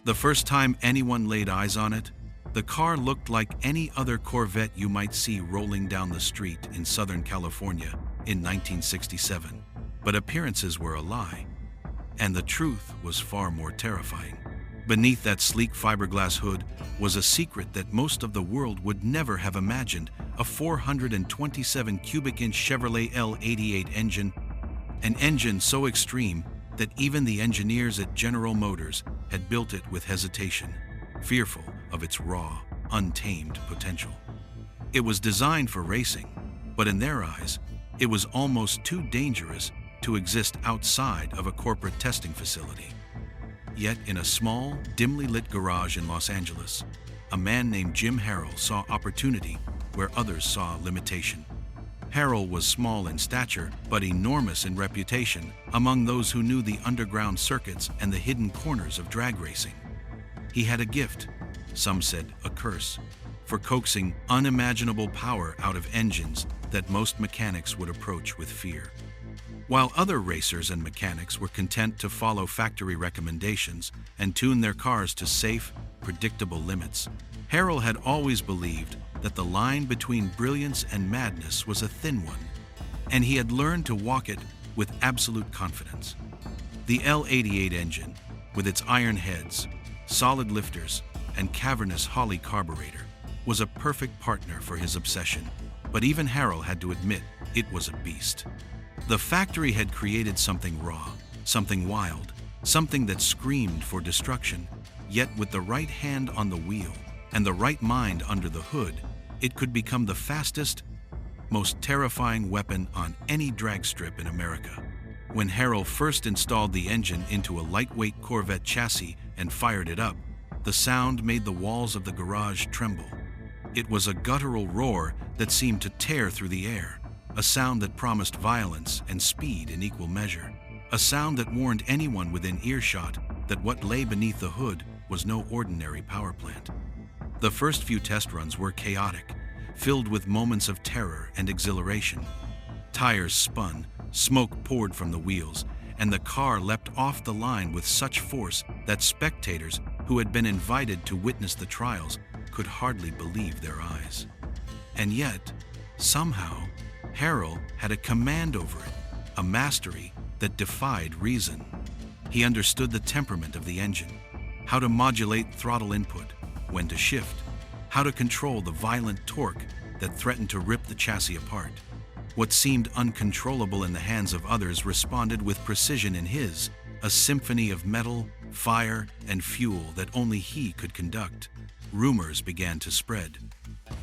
The first time anyone laid eyes on it, the car looked like any other Corvette you might see rolling down the street in Southern California in 1967. But appearances were a lie, and the truth was far more terrifying. Beneath that sleek fiberglass hood was a secret that most of the world would never have imagined: a 427 cubic inch Chevrolet L88 engine, an engine so extreme that even the engineers at General Motors had built it with hesitation, fearful of its raw, untamed potential. It was designed for racing, but in their eyes, it was almost too dangerous to exist outside of a corporate testing facility. Yet in a small, dimly lit garage in Los Angeles, a man named Jim Harrell saw opportunity where others saw limitation. Harrell was small in stature, but enormous in reputation among those who knew the underground circuits and the hidden corners of drag racing. He had a gift, some said a curse, for coaxing unimaginable power out of engines that most mechanics would approach with fear. While other racers and mechanics were content to follow factory recommendations and tune their cars to safe, predictable limits, Harrell had always believed that the line between brilliance and madness was a thin one, and he had learned to walk it with absolute confidence. The L88 engine, with its iron heads, solid lifters, and cavernous Holley carburetor, was a perfect partner for his obsession, but even Harrell had to admit it was a beast. The factory had created something raw, something wild, something that screamed for destruction, yet with the right hand on the wheel and the right mind under the hood, it could become the fastest, most terrifying weapon on any drag strip in America. When Harrell first installed the engine into a lightweight Corvette chassis and fired it up, the sound made the walls of the garage tremble. It was a guttural roar that seemed to tear through the air, a sound that promised violence and speed in equal measure, a sound that warned anyone within earshot that what lay beneath the hood was no ordinary power plant. The first few test runs were chaotic, filled with moments of terror and exhilaration. Tires spun, smoke poured from the wheels, and the car leapt off the line with such force that spectators who had been invited to witness the trials could hardly believe their eyes. And yet, somehow, Harrell had a command over it, a mastery that defied reason. He understood the temperament of the engine, how to modulate throttle input, when to shift, how to control the violent torque that threatened to rip the chassis apart. What seemed uncontrollable in the hands of others responded with precision in his, a symphony of metal, fire, and fuel that only he could conduct. Rumors began to spread.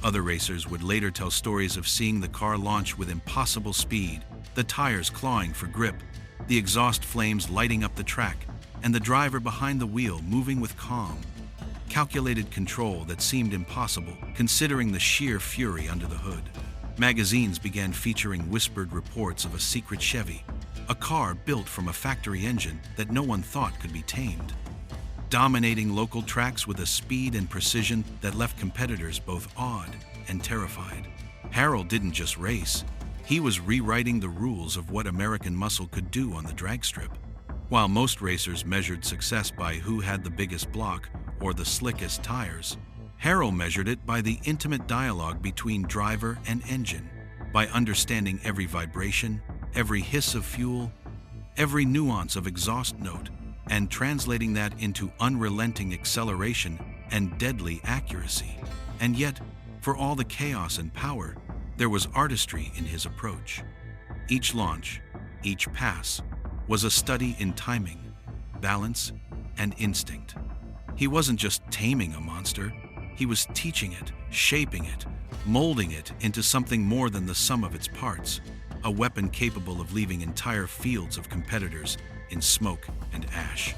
Other racers would later tell stories of seeing the car launch with impossible speed, the tires clawing for grip, the exhaust flames lighting up the track, and the driver behind the wheel moving with calm, calculated control that seemed impossible considering the sheer fury under the hood. Magazines began featuring whispered reports of a secret Chevy, a car built from a factory engine that no one thought could be tamed, dominating local tracks with a speed and precision that left competitors both awed and terrified. Harrell didn't just race, he was rewriting the rules of what American muscle could do on the drag strip. While most racers measured success by who had the biggest block or the slickest tires, Harrell measured it by the intimate dialogue between driver and engine, by understanding every vibration, every hiss of fuel, every nuance of exhaust note, and translating that into unrelenting acceleration and deadly accuracy. And yet, for all the chaos and power, there was artistry in his approach. Each launch, each pass, was a study in timing, balance, and instinct. He wasn't just taming a monster, he was teaching it, shaping it, molding it into something more than the sum of its parts, a weapon capable of leaving entire fields of competitors in smoke and ash.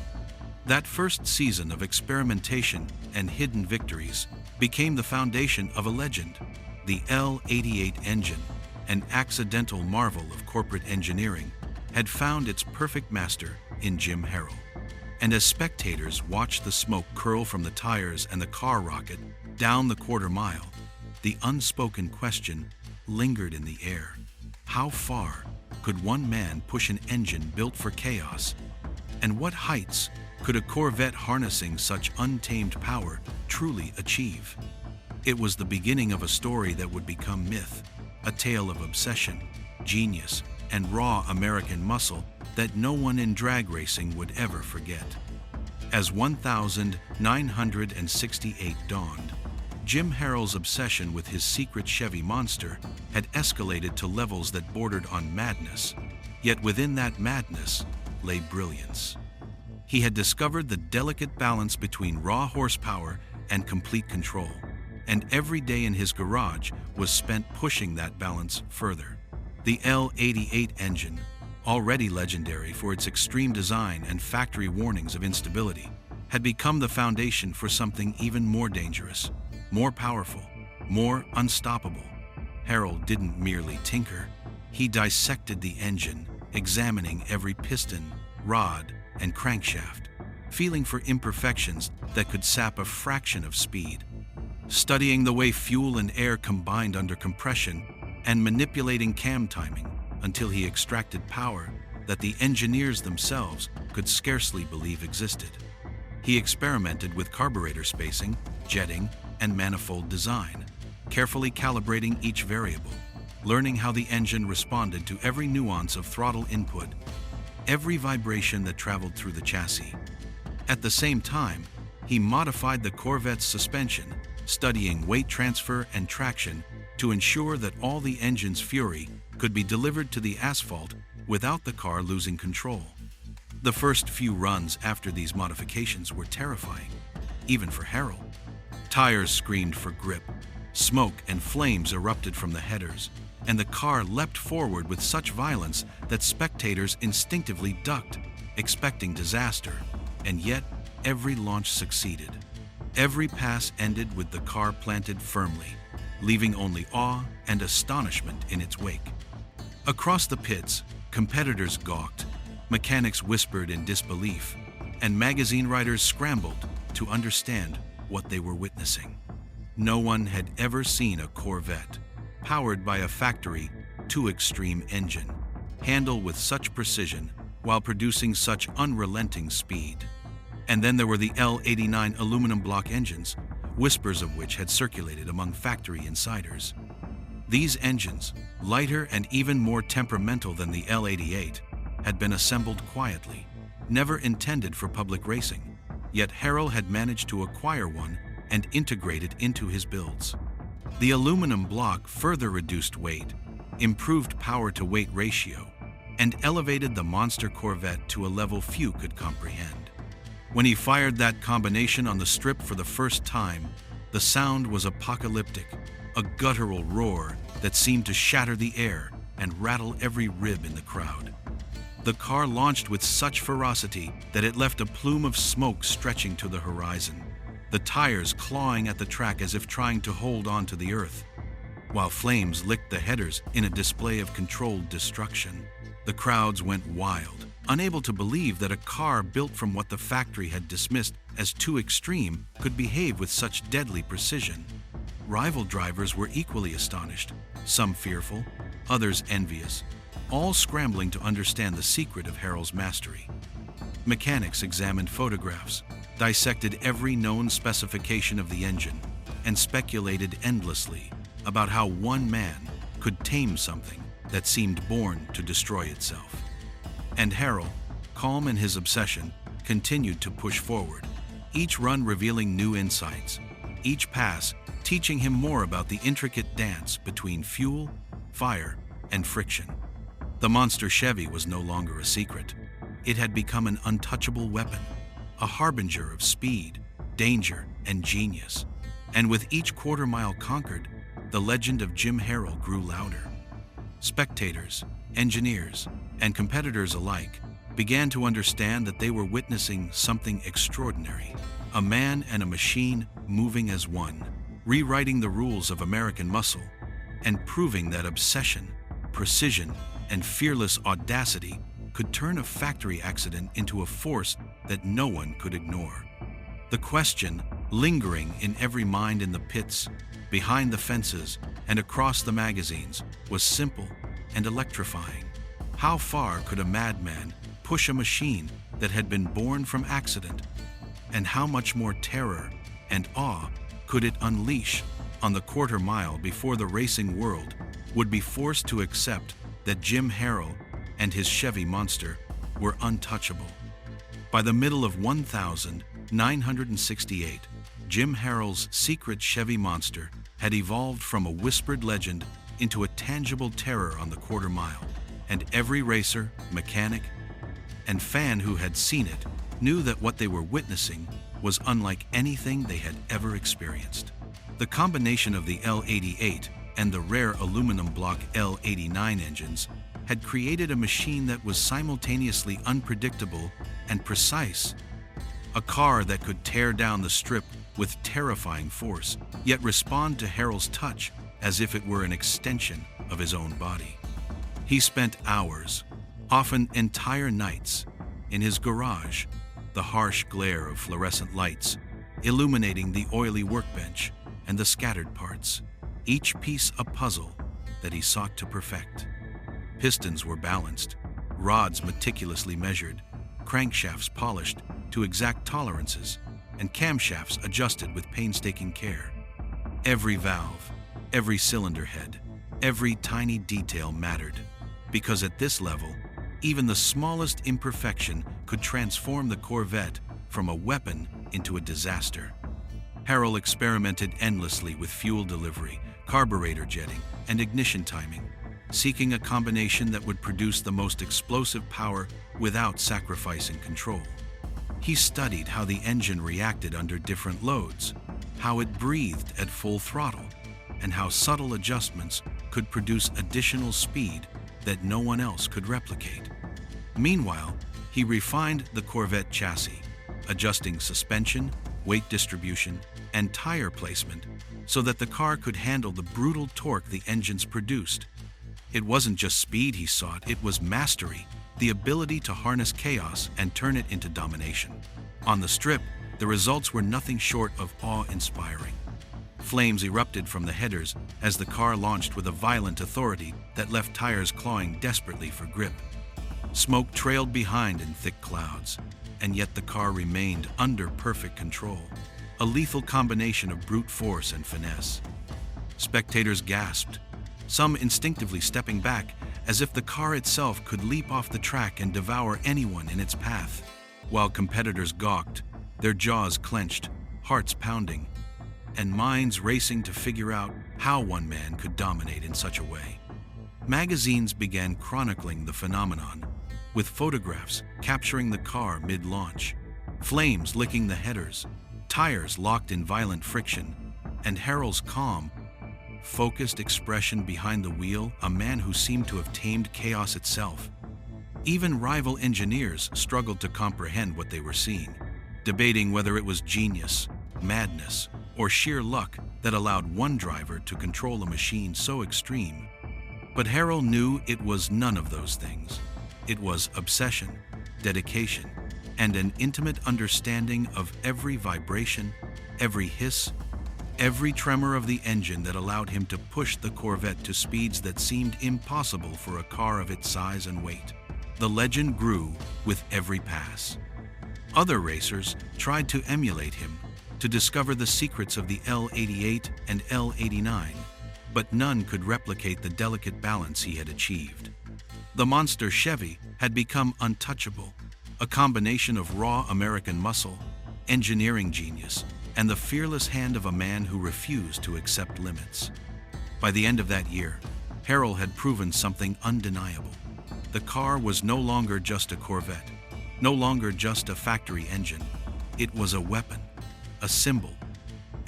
That first season of experimentation and hidden victories became the foundation of a legend. The L88 engine, an accidental marvel of corporate engineering, had found its perfect master in Jim Harrell. And as spectators watched the smoke curl from the tires and the car rocket down the quarter mile, the unspoken question lingered in the air. How far could one man push an engine built for chaos? And what heights could a Corvette harnessing such untamed power truly achieve? It was the beginning of a story that would become myth, a tale of obsession, genius, and raw American muscle that no one in drag racing would ever forget. As 1968 dawned, Jim Harrell's obsession with his secret Chevy monster had escalated to levels that bordered on madness, yet within that madness lay brilliance. He had discovered the delicate balance between raw horsepower and complete control, and every day in his garage was spent pushing that balance further. The L88 engine, already legendary for its extreme design and factory warnings of instability, had become the foundation for something even more dangerous, more powerful, more unstoppable. Harrell didn't merely tinker. He dissected the engine, examining every piston, rod, and crankshaft, feeling for imperfections that could sap a fraction of speed, studying the way fuel and air combined under compression, and manipulating cam timing until he extracted power that the engineers themselves could scarcely believe existed. He experimented with carburetor spacing, jetting, and manifold design, carefully calibrating each variable, learning how the engine responded to every nuance of throttle input, every vibration that traveled through the chassis. At the same time, he modified the Corvette's suspension, studying weight transfer and traction to ensure that all the engine's fury could be delivered to the asphalt without the car losing control. The first few runs after these modifications were terrifying, even for Harrell. Tires screamed for grip, smoke and flames erupted from the headers, and the car leapt forward with such violence that spectators instinctively ducked, expecting disaster, and yet every launch succeeded. Every pass ended with the car planted firmly, leaving only awe and astonishment in its wake. Across the pits, competitors gawked, mechanics whispered in disbelief, and magazine writers scrambled to understand what they were witnessing. No one had ever seen a Corvette, powered by a factory two-extreme engine, handle with such precision while producing such unrelenting speed. And then there were the L89 aluminum block engines, whispers of which had circulated among factory insiders. These engines, lighter and even more temperamental than the L88, had been assembled quietly, never intended for public racing, yet Harrell had managed to acquire one and integrate it into his builds. The aluminum block further reduced weight, improved power-to-weight ratio, and elevated the monster Corvette to a level few could comprehend. When he fired that combination on the strip for the first time, the sound was apocalyptic, a guttural roar that seemed to shatter the air and rattle every rib in the crowd. The car launched with such ferocity that it left a plume of smoke stretching to the horizon, the tires clawing at the track as if trying to hold on to the earth. While flames licked the headers in a display of controlled destruction, the crowds went wild, unable to believe that a car built from what the factory had dismissed as too extreme could behave with such deadly precision. Rival drivers were equally astonished, some fearful, others envious, all scrambling to understand the secret of Harrell's mastery. Mechanics examined photographs, dissected every known specification of the engine, and speculated endlessly about how one man could tame something that seemed born to destroy itself. And Harrell, calm in his obsession, continued to push forward, each run revealing new insights, each pass teaching him more about the intricate dance between fuel, fire, and friction. The monster Chevy was no longer a secret. It had become an untouchable weapon, a harbinger of speed, danger, and genius. And with each quarter-mile conquered, the legend of Jim Harrell grew louder. Spectators, engineers, and competitors alike began to understand that they were witnessing something extraordinary, a man and a machine moving as one, rewriting the rules of American muscle, and proving that obsession, precision, and fearless audacity could turn a factory accident into a force that no one could ignore. The question, lingering in every mind in the pits, behind the fences, and across the magazines, was simple and electrifying. How far could a madman push a machine that had been born from accident? And how much more terror and awe could it unleash on the quarter mile before the racing world would be forced to accept that Jim Harrell and his Chevy Monster were untouchable? By the middle of 1968, Jim Harrell's secret Chevy Monster had evolved from a whispered legend into a tangible terror on the quarter mile, and every racer, mechanic, and fan who had seen it knew that what they were witnessing was unlike anything they had ever experienced. The combination of the L88 and the rare aluminum block L89 engines had created a machine that was simultaneously unpredictable and precise, a car that could tear down the strip with terrifying force, yet respond to Harrell's touch as if it were an extension of his own body. He spent hours, often entire nights, in his garage, the harsh glare of fluorescent lights illuminating the oily workbench and the scattered parts, each piece a puzzle that he sought to perfect. Pistons were balanced, rods meticulously measured, crankshafts polished to exact tolerances, and camshafts adjusted with painstaking care. Every valve, every cylinder head, every tiny detail mattered, because at this level, even the smallest imperfection could transform the Corvette from a weapon into a disaster. Harrell experimented endlessly with fuel delivery, carburetor jetting, and ignition timing, seeking a combination that would produce the most explosive power without sacrificing control. He studied how the engine reacted under different loads, how it breathed at full throttle, and how subtle adjustments could produce additional speed that no one else could replicate. Meanwhile, he refined the Corvette chassis, adjusting suspension, weight distribution, and tire placement so that the car could handle the brutal torque the engines produced. It wasn't just speed he sought, it was mastery, the ability to harness chaos and turn it into domination. On the strip, the results were nothing short of awe-inspiring. Flames erupted from the headers as the car launched with a violent authority that left tires clawing desperately for grip. Smoke trailed behind in thick clouds, and yet the car remained under perfect control, a lethal combination of brute force and finesse. Spectators gasped, some instinctively stepping back as if the car itself could leap off the track and devour anyone in its path, while competitors gawked, their jaws clenched, hearts pounding, and minds racing to figure out how one man could dominate in such a way. Magazines began chronicling the phenomenon, with photographs capturing the car mid-launch, flames licking the headers, tires locked in violent friction, and Harrell's calm, focused expression behind the wheel, a man who seemed to have tamed chaos itself. Even rival engineers struggled to comprehend what they were seeing, debating whether it was genius, madness, or sheer luck that allowed one driver to control a machine so extreme. But Harrell knew it was none of those things. It was obsession, dedication, and an intimate understanding of every vibration, every hiss, every tremor of the engine that allowed him to push the Corvette to speeds that seemed impossible for a car of its size and weight. The legend grew with every pass. Other racers tried to emulate him, to discover the secrets of the L88 and L89, but none could replicate the delicate balance he had achieved. The monster Chevy had become untouchable, a combination of raw American muscle, engineering genius, and the fearless hand of a man who refused to accept limits. By the end of that year, Harrell had proven something undeniable. The car was no longer just a Corvette, no longer just a factory engine. It was a weapon, a symbol,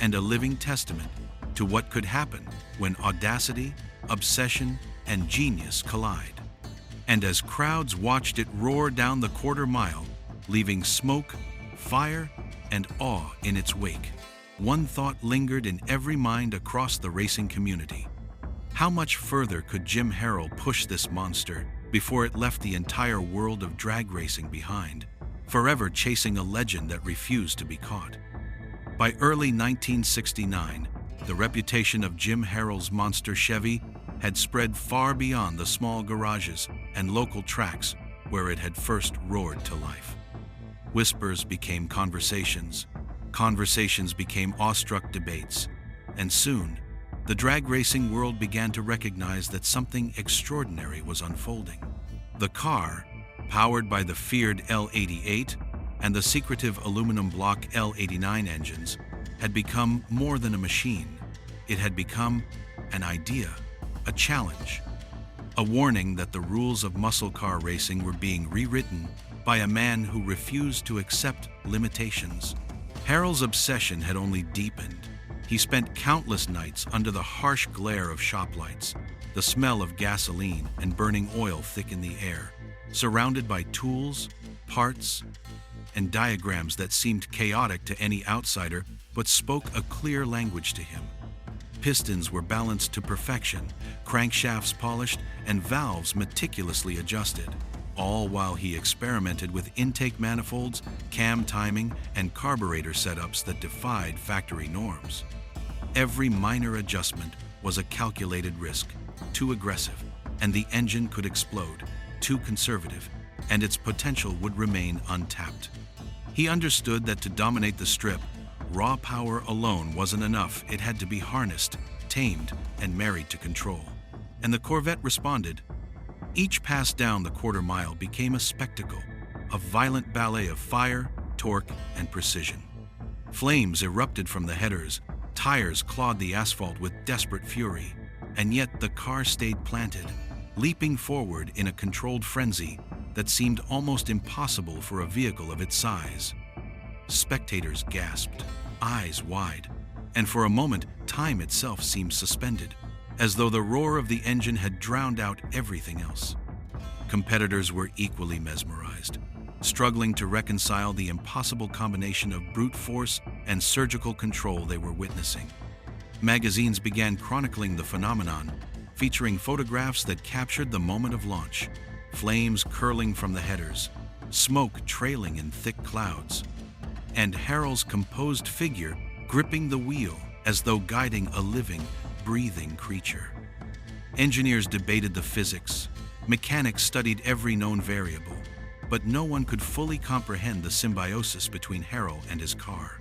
and a living testament to what could happen when audacity, obsession, and genius collide. And as crowds watched it roar down the quarter mile, leaving smoke, fire, and awe in its wake, one thought lingered in every mind across the racing community. How much further could Jim Harrell push this monster before it left the entire world of drag racing behind, forever chasing a legend that refused to be caught? By early 1969, the reputation of Jim Harrell's monster Chevy had spread far beyond the small garages and local tracks where it had first roared to life. Whispers became conversations. Conversations became awestruck debates. And soon, the drag racing world began to recognize that something extraordinary was unfolding. The car, powered by the feared L88 and the secretive aluminum block L89 engines, had become more than a machine. It had become an idea, a challenge, a warning that the rules of muscle car racing were being rewritten by a man who refused to accept limitations. Harold's obsession had only deepened. He spent countless nights under the harsh glare of shop lights, the smell of gasoline and burning oil thick in the air, surrounded by tools, parts, and diagrams that seemed chaotic to any outsider but spoke a clear language to him. Pistons were balanced to perfection, crankshafts polished, and valves meticulously adjusted, all while he experimented with intake manifolds, cam timing, and carburetor setups that defied factory norms. Every minor adjustment was a calculated risk, too aggressive, and the engine could explode, too conservative, and its potential would remain untapped. He understood that to dominate the strip, raw power alone wasn't enough. It had to be harnessed, tamed, and married to control. And the Corvette responded. Each pass down the quarter mile became a spectacle, a violent ballet of fire, torque, and precision. Flames erupted from the headers, tires clawed the asphalt with desperate fury, and yet the car stayed planted, leaping forward in a controlled frenzy that seemed almost impossible for a vehicle of its size. Spectators gasped, eyes wide, and for a moment time itself seemed suspended, as though the roar of the engine had drowned out everything else. Competitors were equally mesmerized, struggling to reconcile the impossible combination of brute force and surgical control they were witnessing. Magazines began chronicling the phenomenon, featuring photographs that captured the moment of launch, flames curling from the headers, smoke trailing in thick clouds, and Harold's composed figure gripping the wheel as though guiding a living, breathing creature. Engineers debated the physics, mechanics studied every known variable, but no one could fully comprehend the symbiosis between Harold and his car.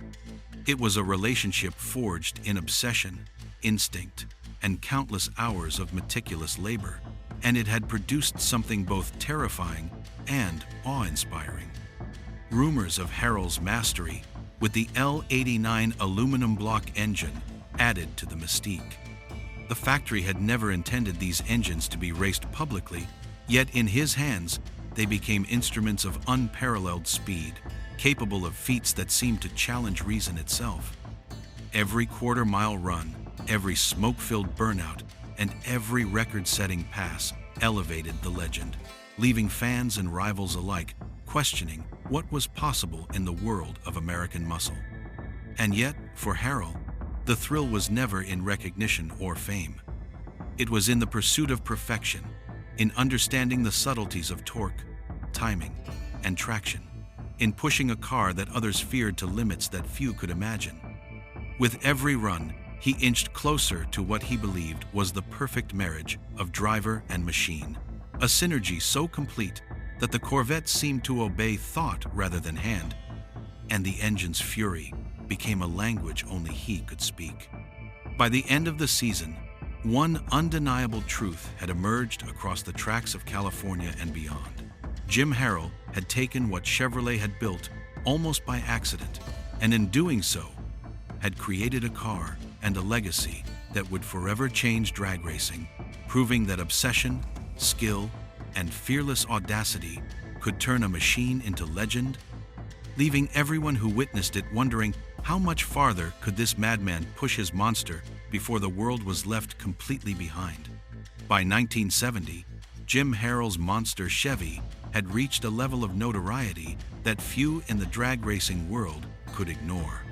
It was a relationship forged in obsession, instinct, and countless hours of meticulous labor, and it had produced something both terrifying and awe-inspiring. Rumors of Harold's mastery with the L89 aluminum block engine added to the mystique. The factory had never intended these engines to be raced publicly, yet in his hands, they became instruments of unparalleled speed, capable of feats that seemed to challenge reason itself. Every quarter-mile run, every smoke-filled burnout, and every record-setting pass elevated the legend, leaving fans and rivals alike questioning what was possible in the world of American muscle. And yet, for Harold, the thrill was never in recognition or fame. It was in the pursuit of perfection, in understanding the subtleties of torque, timing, and traction, in pushing a car that others feared to limits that few could imagine. With every run, he inched closer to what he believed was the perfect marriage of driver and machine, a synergy so complete that the Corvette seemed to obey thought rather than hand, and the engine's fury became a language only he could speak. By the end of the season, one undeniable truth had emerged across the tracks of California and beyond. Jim Harold had taken what Chevrolet had built almost by accident, and in doing so, had created a car and a legacy that would forever change drag racing, proving that obsession, skill, and fearless audacity could turn a machine into legend, leaving everyone who witnessed it wondering how much farther could this madman push his monster before the world was left completely behind. By 1970, Jim Harold's monster Chevy had reached a level of notoriety that few in the drag racing world could ignore.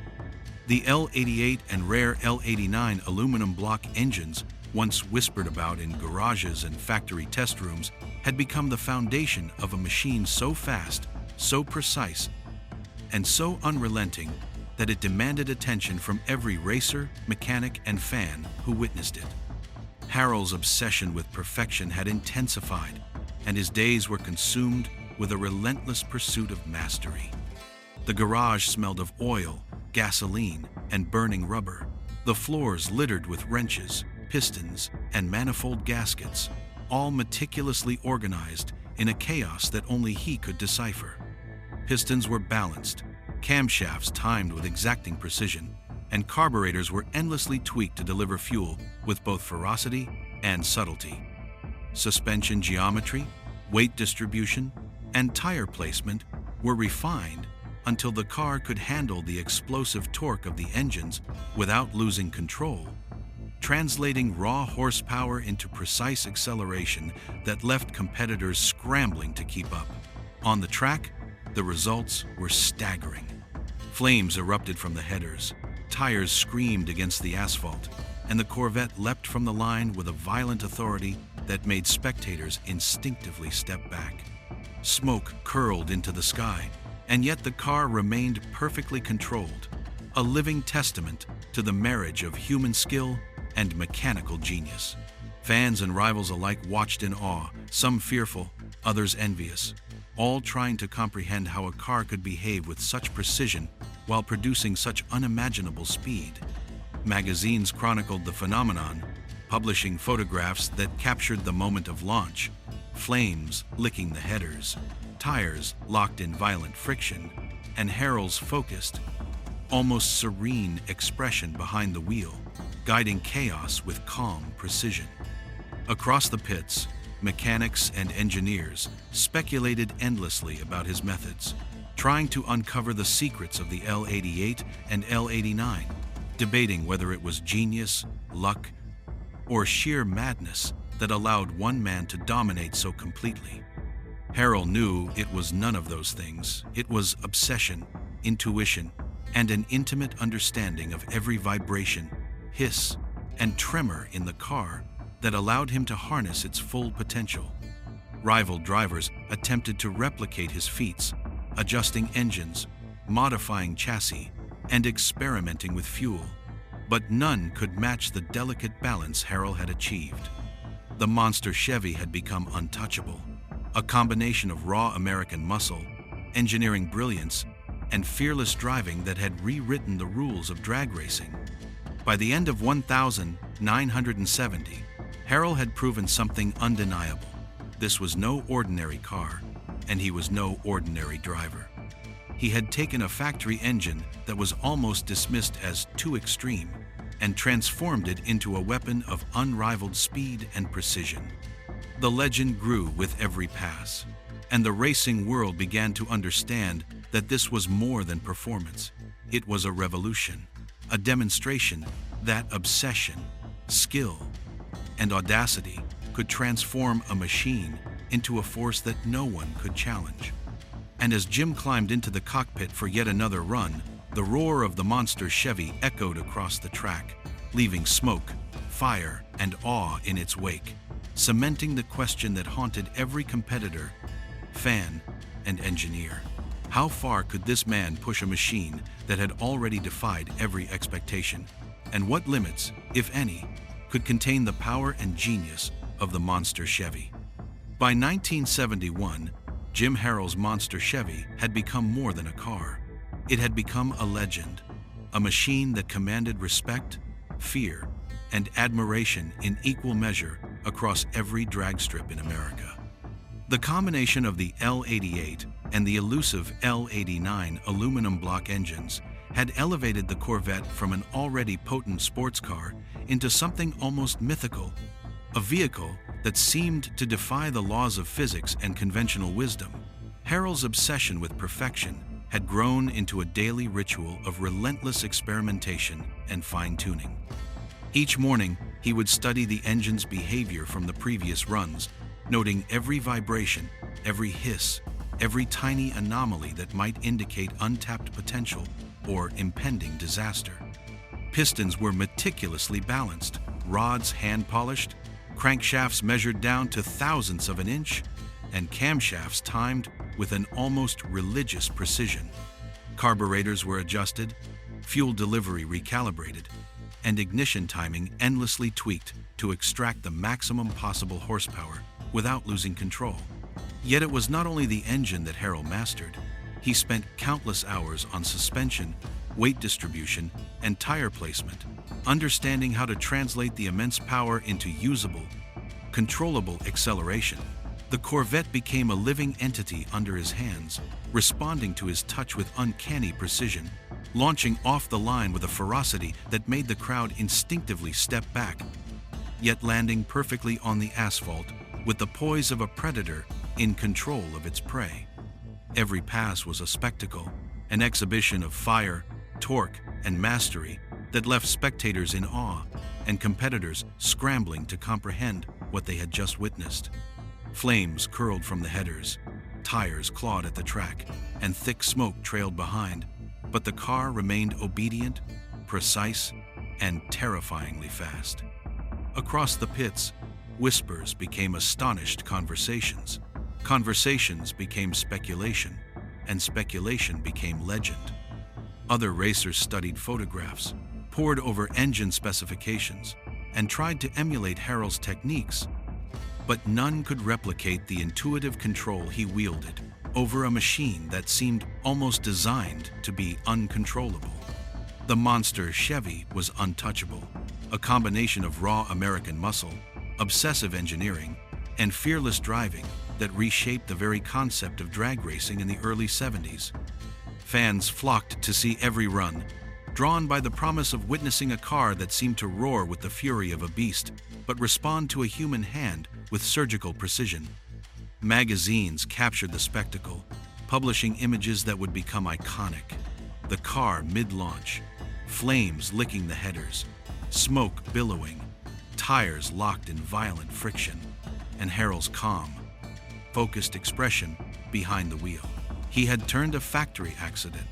The L88 and rare L89 aluminum block engines, once whispered about in garages and factory test rooms, had become the foundation of a machine so fast, so precise, and so unrelenting that it demanded attention from every racer, mechanic, and fan who witnessed it. Harold's obsession with perfection had intensified, and his days were consumed with a relentless pursuit of mastery. The garage smelled of oil, gasoline, and burning rubber. The floors littered with wrenches, pistons, and manifold gaskets, all meticulously organized in a chaos that only he could decipher. Pistons were balanced, camshafts timed with exacting precision, and carburetors were endlessly tweaked to deliver fuel with both ferocity and subtlety. Suspension geometry, weight distribution, and tire placement were refined until the car could handle the explosive torque of the engines without losing control, translating raw horsepower into precise acceleration that left competitors scrambling to keep up. On the track, the results were staggering. Flames erupted from the headers, tires screamed against the asphalt, and the Corvette leapt from the line with a violent authority that made spectators instinctively step back. Smoke curled into the sky, and yet the car remained perfectly controlled, a living testament to the marriage of human skill and mechanical genius. Fans and rivals alike watched in awe, some fearful, others envious, all trying to comprehend how a car could behave with such precision while producing such unimaginable speed. Magazines chronicled the phenomenon, publishing photographs that captured the moment of launch: flames licking the headers, tires locked in violent friction, and Harrell's focused, almost serene expression behind the wheel, guiding chaos with calm precision. Across the pits, mechanics and engineers speculated endlessly about his methods, trying to uncover the secrets of the L88 and L89, debating whether it was genius, luck, or sheer madness that allowed one man to dominate so completely. Harrell knew it was none of those things. It was obsession, intuition, and an intimate understanding of every vibration, hiss, and tremor in the car that allowed him to harness its full potential. Rival drivers attempted to replicate his feats, adjusting engines, modifying chassis, and experimenting with fuel, but none could match the delicate balance Harrell had achieved. The monster Chevy had become untouchable, a combination of raw American muscle, engineering brilliance, and fearless driving that had rewritten the rules of drag racing. By the end of 1970, Harrell had proven something undeniable. This was no ordinary car, and he was no ordinary driver. He had taken a factory engine that was almost dismissed as too extreme and transformed it into a weapon of unrivaled speed and precision. The legend grew with every pass, and the racing world began to understand that this was more than performance. It was a revolution, a demonstration that obsession, skill, and audacity could transform a machine into a force that no one could challenge. And as Jim climbed into the cockpit for yet another run, the roar of the monster Chevy echoed across the track, leaving smoke, fire, and awe in its wake, cementing the question that haunted every competitor, fan, and engineer. How far could this man push a machine that had already defied every expectation? And what limits, if any, could contain the power and genius of the monster Chevy? By 1971, Jim Harrell's monster Chevy had become more than a car. It had become a legend, a machine that commanded respect, fear, and admiration in equal measure across every drag strip in America. The combination of the L88 and the elusive L89 aluminum block engines had elevated the Corvette from an already potent sports car into something almost mythical, a vehicle that seemed to defy the laws of physics and conventional wisdom. Harrell's obsession with perfection had grown into a daily ritual of relentless experimentation and fine-tuning. Each morning, he would study the engine's behavior from the previous runs, noting every vibration, every hiss, every tiny anomaly that might indicate untapped potential or impending disaster. Pistons were meticulously balanced, rods hand-polished, crankshafts measured down to thousandths of an inch, and camshafts timed with an almost religious precision. Carburetors were adjusted, fuel delivery recalibrated, and ignition timing endlessly tweaked to extract the maximum possible horsepower without losing control. Yet it was not only the engine that Harrell mastered. He spent countless hours on suspension, weight distribution, and tire placement, understanding how to translate the immense power into usable, controllable acceleration. The Corvette became a living entity under his hands, responding to his touch with uncanny precision, launching off the line with a ferocity that made the crowd instinctively step back, yet landing perfectly on the asphalt with the poise of a predator in control of its prey. Every pass was a spectacle, an exhibition of fire, torque, and mastery that left spectators in awe and competitors scrambling to comprehend what they had just witnessed. Flames curled from the headers, tires clawed at the track, and thick smoke trailed behind, but the car remained obedient, precise, and terrifyingly fast. Across the pits, whispers became astonished conversations. Conversations became speculation, and speculation became legend. Other racers studied photographs, pored over engine specifications, and tried to emulate Harrell's techniques, but none could replicate the intuitive control he wielded over a machine that seemed almost designed to be uncontrollable. The monster Chevy was untouchable, a combination of raw American muscle, obsessive engineering, and fearless driving that reshaped the very concept of drag racing in the early 70s. Fans flocked to see every run, drawn by the promise of witnessing a car that seemed to roar with the fury of a beast, but respond to a human hand with surgical precision. Magazines captured the spectacle, publishing images that would become iconic. The car mid-launch, flames licking the headers, smoke billowing, tires locked in violent friction, and Harrell's calm, focused expression behind the wheel. He had turned a factory accident,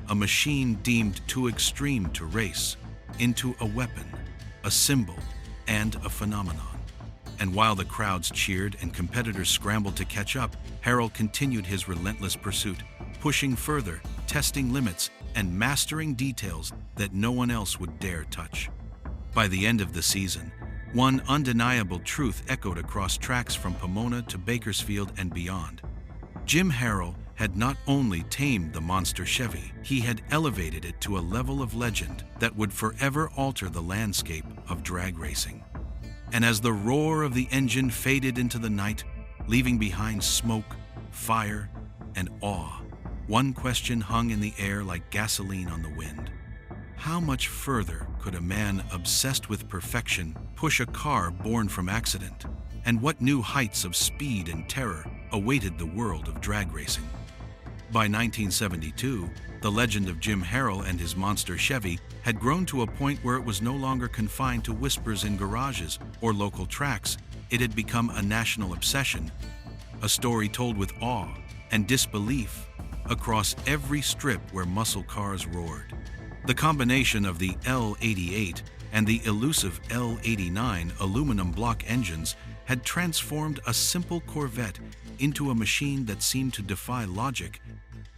a machine deemed too extreme to race, into a weapon, a symbol, and a phenomenon. And while the crowds cheered and competitors scrambled to catch up, Harrell continued his relentless pursuit, pushing further, testing limits, and mastering details that no one else would dare touch. By the end of the season, one undeniable truth echoed across tracks from Pomona to Bakersfield and beyond. Jim Harrell had not only tamed the monster Chevy, he had elevated it to a level of legend that would forever alter the landscape of drag racing. And as the roar of the engine faded into the night, leaving behind smoke, fire, and awe, one question hung in the air like gasoline on the wind. How much further could a man obsessed with perfection push a car born from accident? And what new heights of speed and terror awaited the world of drag racing? By 1972, the legend of Jim Harrell and his monster Chevy had grown to a point where it was no longer confined to whispers in garages or local tracks. It had become a national obsession, a story told with awe and disbelief across every strip where muscle cars roared. The combination of the L88 and the elusive L89 aluminum block engines had transformed a simple Corvette into a machine that seemed to defy logic,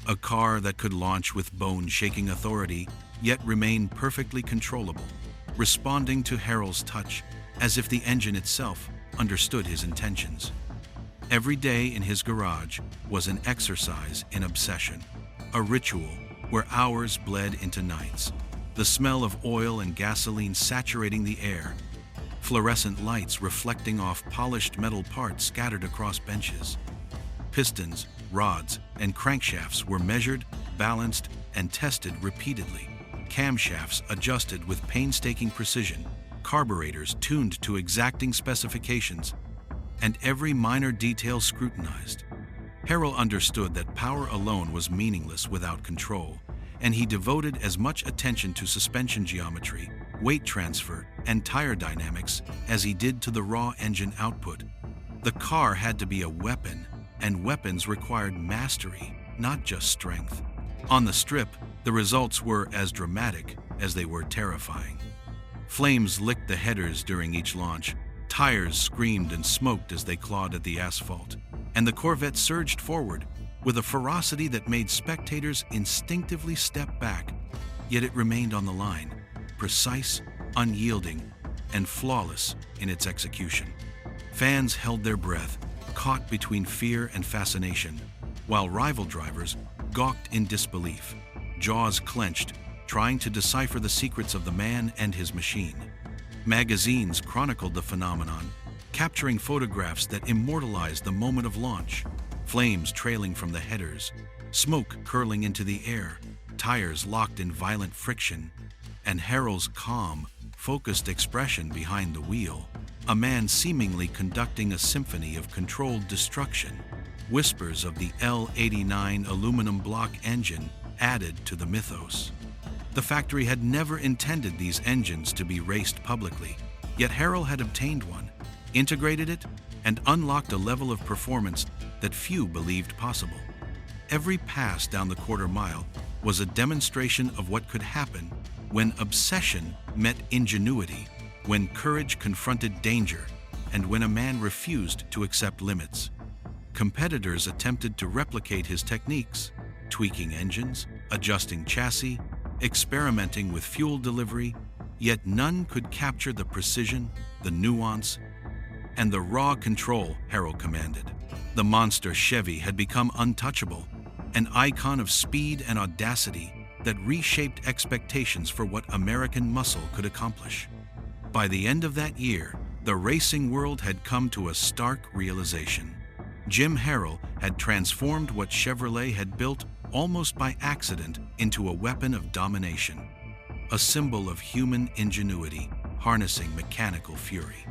a car that could launch with bone-shaking authority, yet remain perfectly controllable, responding to Harrell's touch as if the engine itself understood his intentions. Every day in his garage was an exercise in obsession, a ritual where hours bled into nights, the smell of oil and gasoline saturating the air, fluorescent lights reflecting off polished metal parts scattered across benches. Pistons, rods, and crankshafts were measured, balanced, and tested repeatedly. Camshafts adjusted with painstaking precision, carburetors tuned to exacting specifications, and every minor detail scrutinized. Harrell understood that power alone was meaningless without control, and he devoted as much attention to suspension geometry, weight transfer, and tire dynamics as he did to the raw engine output. The car had to be a weapon, and weapons required mastery, not just strength. On the strip, the results were as dramatic as they were terrifying. Flames licked the headers during each launch, tires screamed and smoked as they clawed at the asphalt, and the Corvette surged forward with a ferocity that made spectators instinctively step back, yet it remained on the line, precise, unyielding, and flawless in its execution. Fans held their breath, caught between fear and fascination, while rival drivers, gawked in disbelief, jaws clenched, trying to decipher the secrets of the man and his machine. Magazines chronicled the phenomenon, capturing photographs that immortalized the moment of launch, flames trailing from the headers, smoke curling into the air, tires locked in violent friction, and Harold's calm, focused expression behind the wheel, a man seemingly conducting a symphony of controlled destruction. Whispers of the L-89 aluminum block engine added to the mythos. The factory had never intended these engines to be raced publicly, yet Harold had obtained one, integrated it, and unlocked a level of performance that few believed possible. Every pass down the quarter mile was a demonstration of what could happen when obsession met ingenuity, when courage confronted danger, and when a man refused to accept limits. Competitors attempted to replicate his techniques, tweaking engines, adjusting chassis, experimenting with fuel delivery, yet none could capture the precision, the nuance, and the raw control Harold commanded. The monster Chevy had become untouchable, an icon of speed and audacity that reshaped expectations for what American muscle could accomplish. By the end of that year, the racing world had come to a stark realization. Jim Harold had transformed what Chevrolet had built almost by accident into a weapon of domination, a symbol of human ingenuity harnessing mechanical fury.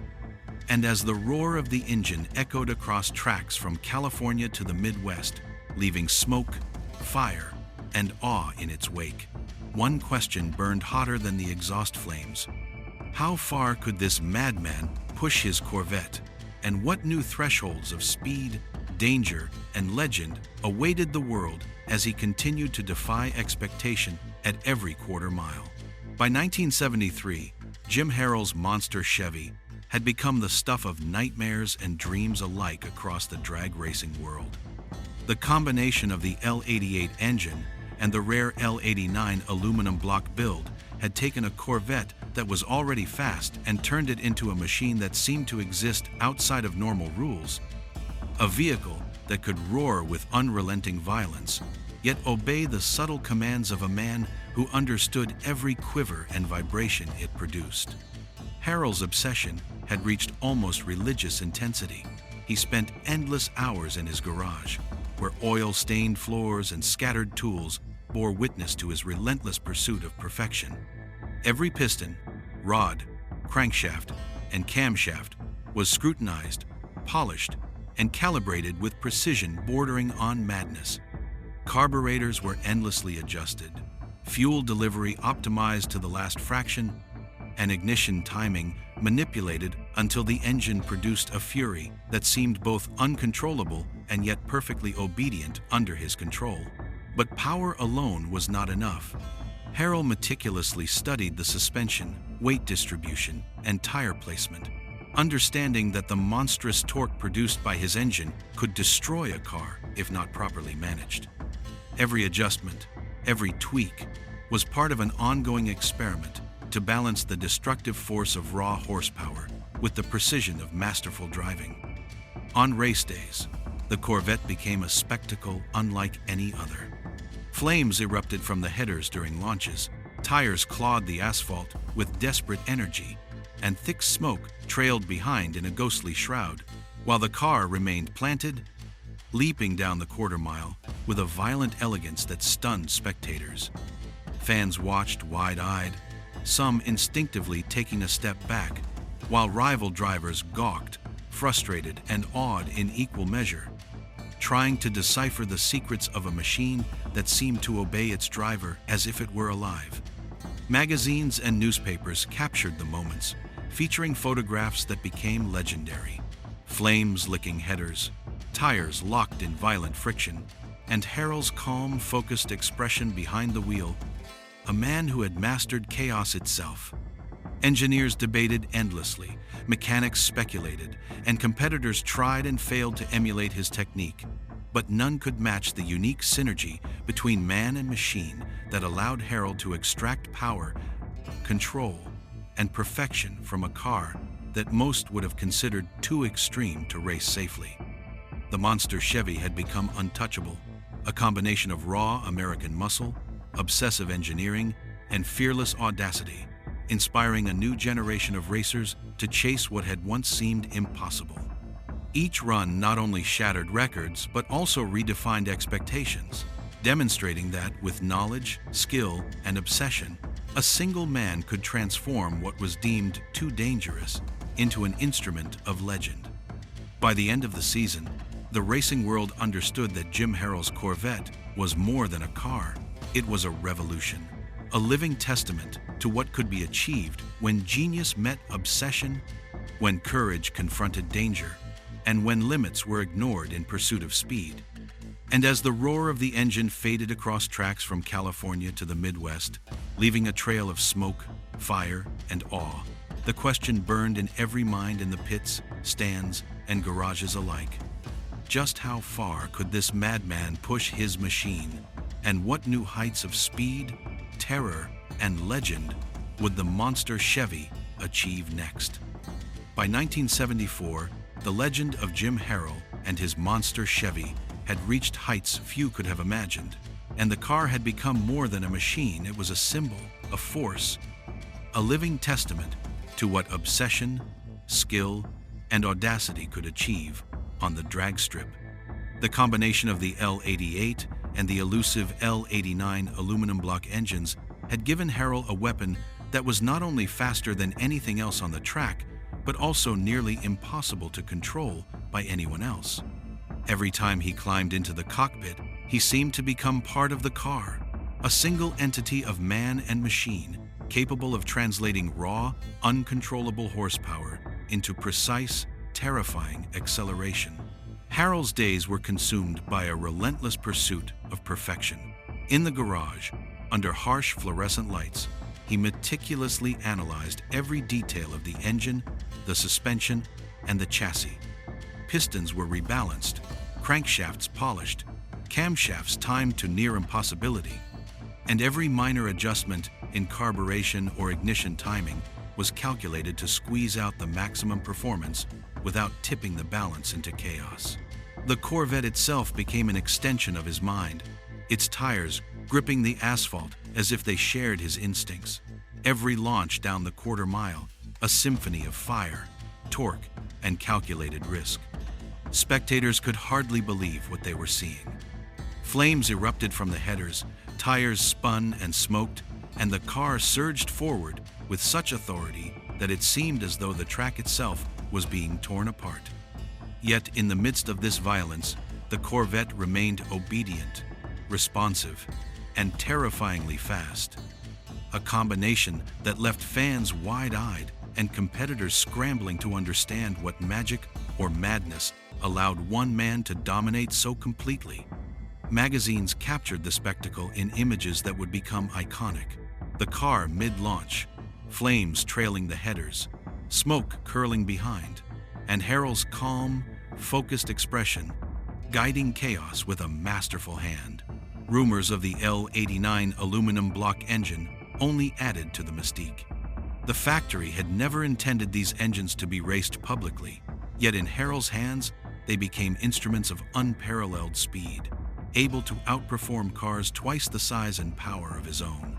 And as the roar of the engine echoed across tracks from California to the Midwest, leaving smoke, fire, and awe in its wake, one question burned hotter than the exhaust flames. How far could this madman push his Corvette, and what new thresholds of speed, danger, and legend awaited the world as he continued to defy expectation at every quarter mile? By 1973, Jim Harold's monster Chevy had become the stuff of nightmares and dreams alike across the drag racing world. The combination of the L-88 engine and the rare L-89 aluminum block build had taken a Corvette that was already fast and turned it into a machine that seemed to exist outside of normal rules, a vehicle that could roar with unrelenting violence, yet obey the subtle commands of a man who understood every quiver and vibration it produced. Harold's obsession had reached almost religious intensity. He spent endless hours in his garage, where oil-stained floors and scattered tools bore witness to his relentless pursuit of perfection. Every piston, rod, crankshaft, and camshaft was scrutinized, polished, and calibrated with precision bordering on madness. Carburetors were endlessly adjusted, fuel delivery optimized to the last fraction, and ignition timing manipulated until the engine produced a fury that seemed both uncontrollable and yet perfectly obedient under his control. But power alone was not enough. Harold meticulously studied the suspension, weight distribution, and tire placement, understanding that the monstrous torque produced by his engine could destroy a car if not properly managed. Every adjustment, every tweak, was part of an ongoing experiment to balance the destructive force of raw horsepower with the precision of masterful driving. On race days, the Corvette became a spectacle unlike any other. Flames erupted from the headers during launches, tires clawed the asphalt with desperate energy, and thick smoke trailed behind in a ghostly shroud, while the car remained planted, leaping down the quarter mile with a violent elegance that stunned spectators. Fans watched wide-eyed, some instinctively taking a step back, while rival drivers gawked, frustrated and awed in equal measure, trying to decipher the secrets of a machine that seemed to obey its driver as if it were alive. Magazines and newspapers captured the moments, featuring photographs that became legendary. Flames licking headers, tires locked in violent friction, and Harold's calm, focused expression behind the wheel, a man who had mastered chaos itself. Engineers debated endlessly, mechanics speculated, and competitors tried and failed to emulate his technique. But none could match the unique synergy between man and machine that allowed Harold to extract power, control, and perfection from a car that most would have considered too extreme to race safely. The monster Chevy had become untouchable, a combination of raw American muscle, obsessive engineering, and fearless audacity, inspiring a new generation of racers to chase what had once seemed impossible. Each run not only shattered records, but also redefined expectations, demonstrating that with knowledge, skill, and obsession, a single man could transform what was deemed too dangerous into an instrument of legend. By the end of the season, the racing world understood that Jim Harrell's Corvette was more than a car. It was a revolution, a living testament to what could be achieved when genius met obsession, when courage confronted danger, and when limits were ignored in pursuit of speed. And as the roar of the engine faded across tracks from California to the Midwest, leaving a trail of smoke, fire, and awe, the question burned in every mind in the pits, stands, and garages alike. Just how far could this madman push his machine, and what new heights of speed, terror, and legend would the monster Chevy achieve next? By 1974, the legend of Jim Harrell and his monster Chevy had reached heights few could have imagined, and the car had become more than a machine. It was a symbol, a force, a living testament to what obsession, skill, and audacity could achieve on the dragstrip. The combination of the L88 and the elusive L89 aluminum block engines had given Harrell a weapon that was not only faster than anything else on the track, but also nearly impossible to control by anyone else. Every time he climbed into the cockpit, he seemed to become part of the car, a single entity of man and machine, capable of translating raw, uncontrollable horsepower into precise, terrifying acceleration. Harrell's days were consumed by a relentless pursuit of perfection. In the garage, under harsh fluorescent lights, he meticulously analyzed every detail of the engine, the suspension, and the chassis. Pistons were rebalanced, crankshafts polished, camshafts timed to near impossibility, and every minor adjustment in carburation or ignition timing was calculated to squeeze out the maximum performance without tipping the balance into chaos. The Corvette itself became an extension of his mind, its tires gripping the asphalt as if they shared his instincts. Every launch down the quarter mile, a symphony of fire, torque, and calculated risk. Spectators could hardly believe what they were seeing. Flames erupted from the headers, tires spun and smoked, and the car surged forward with such authority that it seemed as though the track itself was being torn apart. Yet in the midst of this violence, the Corvette remained obedient, responsive, and terrifyingly fast. A combination that left fans wide-eyed and competitors scrambling to understand what magic or madness allowed one man to dominate so completely. Magazines captured the spectacle in images that would become iconic. The car mid-launch, flames trailing the headers, smoke curling behind, and Harrell's calm, focused expression guiding chaos with a masterful hand. Rumors of the L89 aluminum block engine only added to the mystique. The factory had never intended these engines to be raced publicly, yet in Harrell's hands, they became instruments of unparalleled speed, able to outperform cars twice the size and power of his own.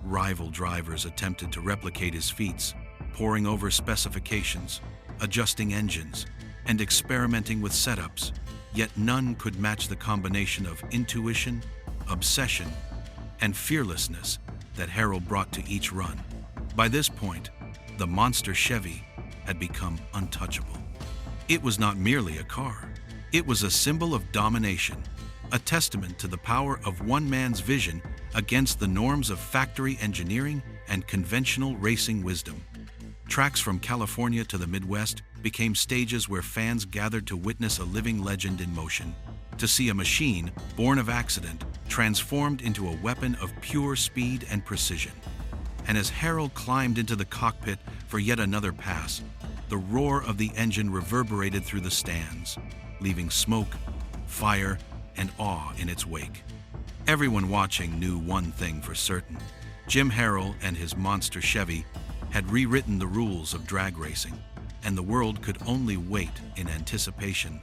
Rival drivers attempted to replicate his feats, poring over specifications, adjusting engines, and experimenting with setups, yet none could match the combination of intuition, obsession, and fearlessness that Harrell brought to each run. By this point, the monster Chevy had become untouchable. It was not merely a car. It was a symbol of domination, a testament to the power of one man's vision against the norms of factory engineering and conventional racing wisdom. Tracks from California to the Midwest became stages where fans gathered to witness a living legend in motion, to see a machine born of accident transformed into a weapon of pure speed and precision. And as Harrell climbed into the cockpit for yet another pass, the roar of the engine reverberated through the stands, leaving smoke, fire, and awe in its wake. Everyone watching knew one thing for certain. Jim Harrell and his monster Chevy had rewritten the rules of drag racing, and the world could only wait in anticipation,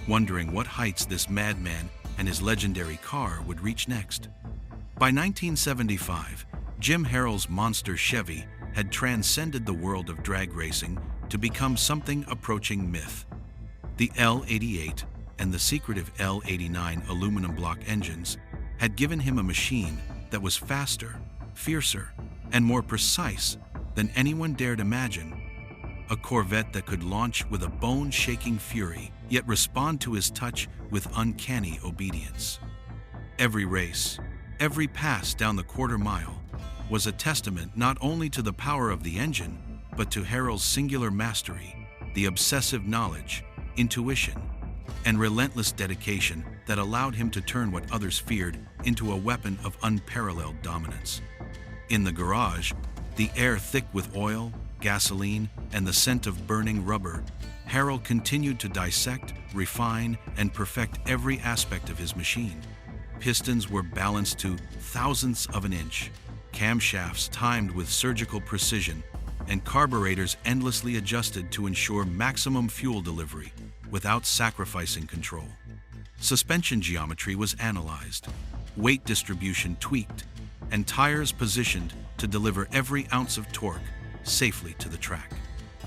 wondering what heights this madman and his legendary car would reach next. By 1975, Jim Harrell's monster Chevy had transcended the world of drag racing to become something approaching myth. The L88 and the secretive L89 aluminum block engines had given him a machine that was faster, fiercer, and more precise than anyone dared imagine. A Corvette that could launch with a bone-shaking fury, yet respond to his touch with uncanny obedience. Every race, every pass down the quarter mile, was a testament not only to the power of the engine, but to Harrell's singular mastery, the obsessive knowledge, intuition, and relentless dedication that allowed him to turn what others feared into a weapon of unparalleled dominance. In the garage, the air thick with oil, gasoline, and the scent of burning rubber, Harrell continued to dissect, refine, and perfect every aspect of his machine. Pistons were balanced to thousandths of an inch, camshafts timed with surgical precision, and carburetors endlessly adjusted to ensure maximum fuel delivery without sacrificing control. Suspension geometry was analyzed, weight distribution tweaked, and tires positioned to deliver every ounce of torque safely to the track.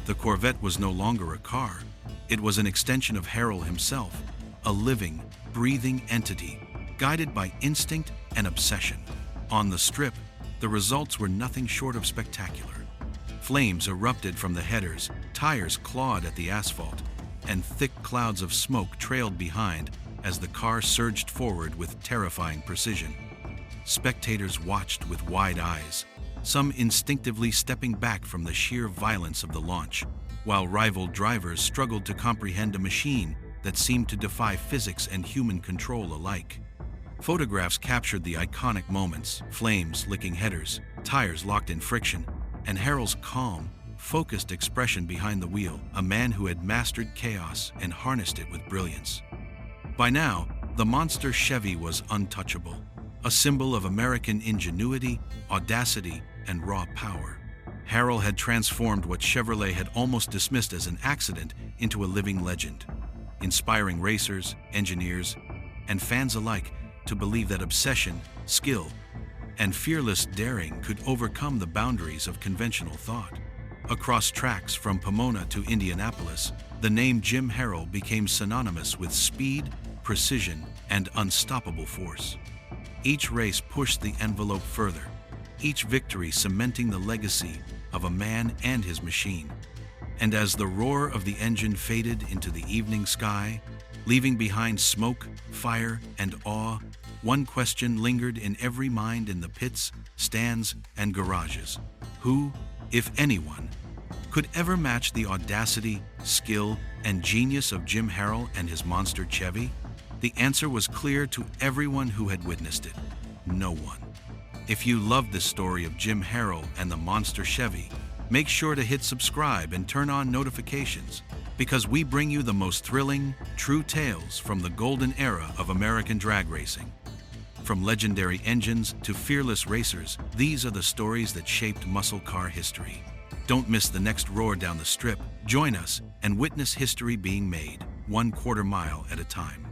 The Corvette was no longer a car. It was an extension of Harrell himself, a living, breathing entity, guided by instinct and obsession. On the strip, the results were nothing short of spectacular. Flames erupted from the headers, tires clawed at the asphalt, and thick clouds of smoke trailed behind as the car surged forward with terrifying precision. Spectators watched with wide eyes, some instinctively stepping back from the sheer violence of the launch, while rival drivers struggled to comprehend a machine that seemed to defy physics and human control alike. Photographs captured the iconic moments: flames licking headers, tires locked in friction, and Harrell's calm, focused expression behind the wheel, a man who had mastered chaos and harnessed it with brilliance. By now, the monster Chevy was untouchable, a symbol of American ingenuity, audacity, and raw power. Harrell had transformed what Chevrolet had almost dismissed as an accident into a living legend, inspiring racers, engineers, and fans alike to believe that obsession, skill, and fearless daring could overcome the boundaries of conventional thought. Across tracks from Pomona to Indianapolis, the name Jim Harrell became synonymous with speed, precision, and unstoppable force. Each race pushed the envelope further, each victory cementing the legacy of a man and his machine. And as the roar of the engine faded into the evening sky, leaving behind smoke, fire, and awe, one question lingered in every mind in the pits, stands, and garages. Who, if anyone, could ever match the audacity, skill, and genius of Jim Harrell and his monster Chevy? The answer was clear to everyone who had witnessed it: no one. If you love this story of Jim Harrell and the monster Chevy, make sure to hit subscribe and turn on notifications, because we bring you the most thrilling, true tales from the golden era of American drag racing. From legendary engines to fearless racers, these are the stories that shaped muscle car history. Don't miss the next roar down the strip. Join us and witness history being made, 1/4 mile at a time.